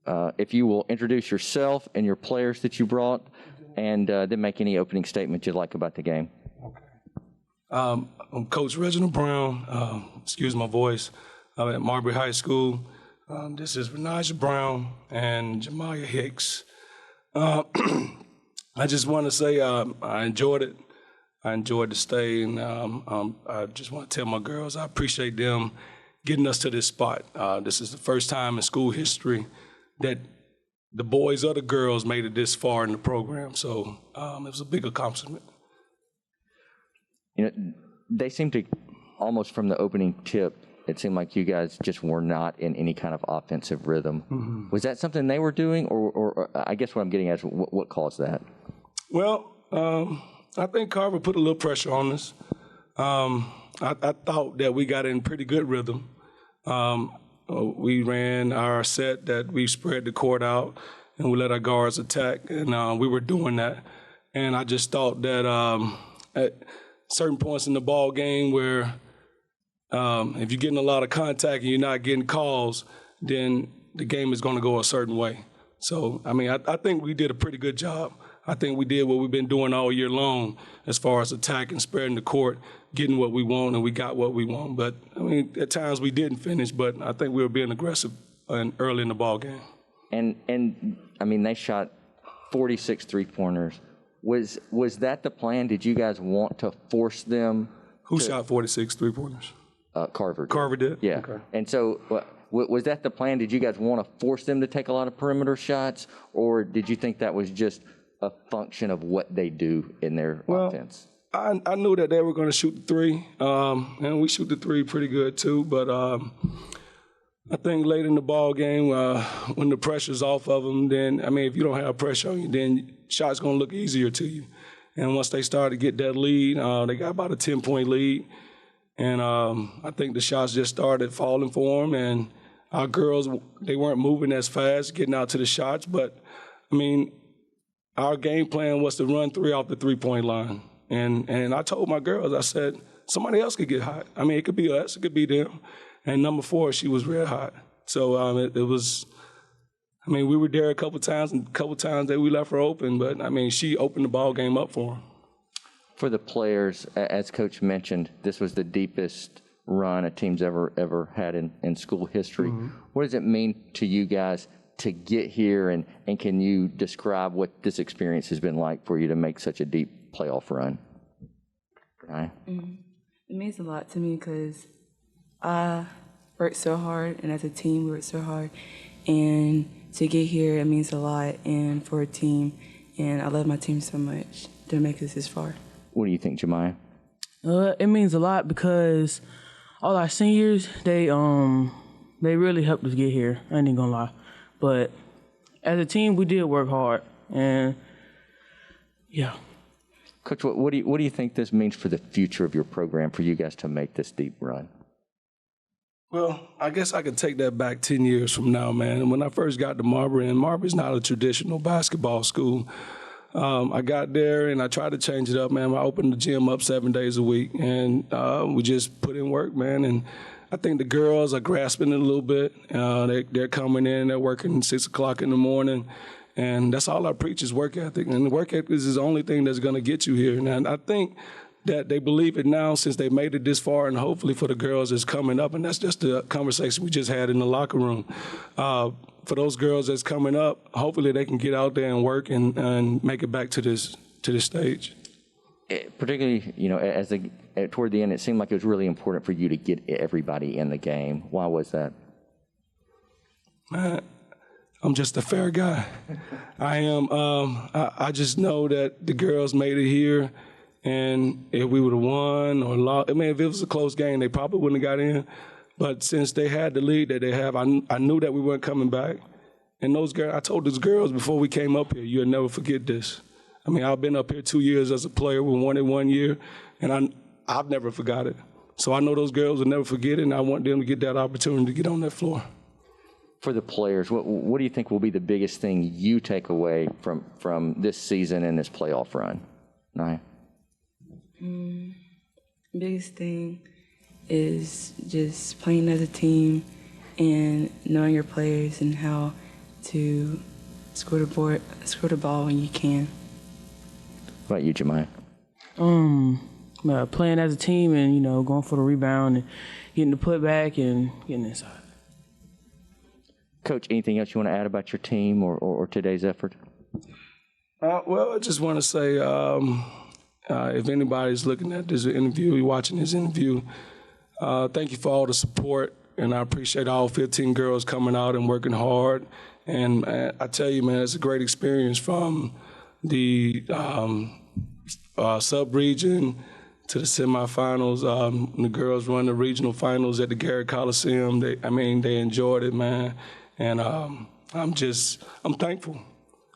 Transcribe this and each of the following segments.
if you will introduce yourself and your players that you brought, and then make any opening statement you'd like about the game. Okay. I'm Coach Reginald Brown. Excuse my voice. I'm at Marbury High School. This is Renaja Brown and Jemiah Hicks. I just want to say I enjoyed it. I enjoyed the stay, and I just want to tell my girls I appreciate them getting us to this spot. This is the first time in school history that the boys or the girls made it this far in the program, so it was a big accomplishment. You know, they seem to, almost from the opening tip, it seemed like you guys just were not in any kind of offensive rhythm. Mm-hmm. Was that something they were doing, or I guess what I'm getting at is what caused that? Well, I think Carver put a little pressure on us. I thought that we got in pretty good rhythm. We ran our set that we spread the court out and we let our guards attack, and we were doing that. And I just thought that at certain points in the ball game where if you're getting a lot of contact and you're not getting calls, then the game is going to go a certain way. So, I mean, I think we did a pretty good job. I think we did what we've been doing all year long as far as attacking, spreading the court, getting what we want, and we got what we want. But, I mean, at times we didn't finish, but I think we were being aggressive early in the ball game. And I mean, they shot 46 three-pointers. Was that the plan? Did you guys want to force them? Who shot 46 three-pointers? Carver did. Carver did? Yeah. Okay. And so was that the plan? Did you guys want to force them to take a lot of perimeter shots, or did you think that was just a function of what they do in their offense? I knew that they were going to shoot the three, and we shoot the three pretty good too. But I think late in the ball game, when the pressure's off of them, then, I mean, if you don't have pressure on you, then shots going to look easier to you. And once they started to get that lead, they got about a 10-point lead. And I think the shots just started falling for them. And our girls, they weren't moving as fast, getting out to the shots. But, I mean, our game plan was to run three off the three-point line. And I told my girls, I said, somebody else could get hot. I mean, it could be us, it could be them. And number 4, she was red hot. So it was, I mean, we were there a couple times, and a couple times that we left her open. But, I mean, she opened the ball game up for them. For the players, as Coach mentioned, this was the deepest run a team's ever had in school history. Mm-hmm. What does it mean to you guys to get here, and can you describe what this experience has been like for you to make such a deep playoff run? Right? Mm-hmm. It means a lot to me because I worked so hard, and as a team, we worked so hard. And to get here, it means a lot, and for a team. And I love my team so much to make us this far. What do you think, Jemiah? It means a lot because all our seniors, they really helped us get here. I ain't even gonna lie. But as a team, we did work hard, and yeah. Coach, what do you think this means for the future of your program, for you guys to make this deep run? Well, I guess I could take that back 10 years from now, man. And when I first got to Marbury, and Marbury's not a traditional basketball school, I got there and I tried to change it up, man. I opened the gym up 7 days a week, and we just put in work, man. And I think the girls are grasping it a little bit. They're coming in, they're working 6 o'clock in the morning, and that's all I preach is work ethic. And work ethic is the only thing that's going to get you here. And I think that they believe it now since they made it this far, and hopefully for the girls it's coming up. And that's just the conversation we just had in the locker room. For those girls that's coming up, hopefully they can get out there and work and make it back to this stage. Particularly, you know, toward the end, it seemed like it was really important for you to get everybody in the game. Why was that? I'm just a fair guy. I am. I just know that the girls made it here, and if we would have won or lost, I mean, if it was a close game, they probably wouldn't have got in. But since they had the lead that they have, I knew that we weren't coming back. And those girls, I told those girls before we came up here, you'll never forget this. I mean, I've been up here 2 years as a player. We won it 1 year, and I've never forgot it. So I know those girls will never forget it, and I want them to get that opportunity to get on that floor. For the players, what do you think will be the biggest thing you take away from this season and this playoff run? Naya? Biggest thing is just playing as a team and knowing your players and how to score the ball when you can. What about you, Jemiah? Playing as a team and, going for the rebound and getting the putback and getting inside. Coach, anything else you want to add about your team or today's effort? Well, I just want to say, if anybody's looking at this interview, watching this interview, thank you for all the support, and I appreciate all 15 girls coming out and working hard. And I tell you, man, it's a great experience from the sub-region to the semifinals. The girls run the regional finals at the Garrett Coliseum. They enjoyed it, man. And I'm thankful.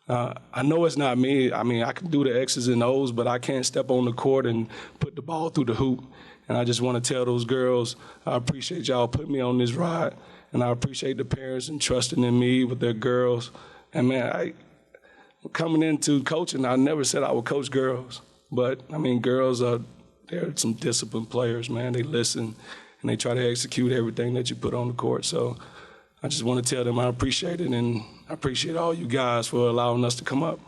I know it's not me. I can do the X's and O's, but I can't step on the court and put the ball through the hoop. And I just want to tell those girls, I appreciate y'all putting me on this ride, and I appreciate the parents and trusting in me with their girls. And man, coming into coaching, I never said I would coach girls, but girls they're some disciplined players, man. They listen and they try to execute everything that you put on the court. So I just want to tell them I appreciate it, and I appreciate all you guys for allowing us to come up.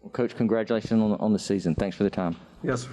Well, Coach, congratulations on the season. Thanks for the time. Yes, sir.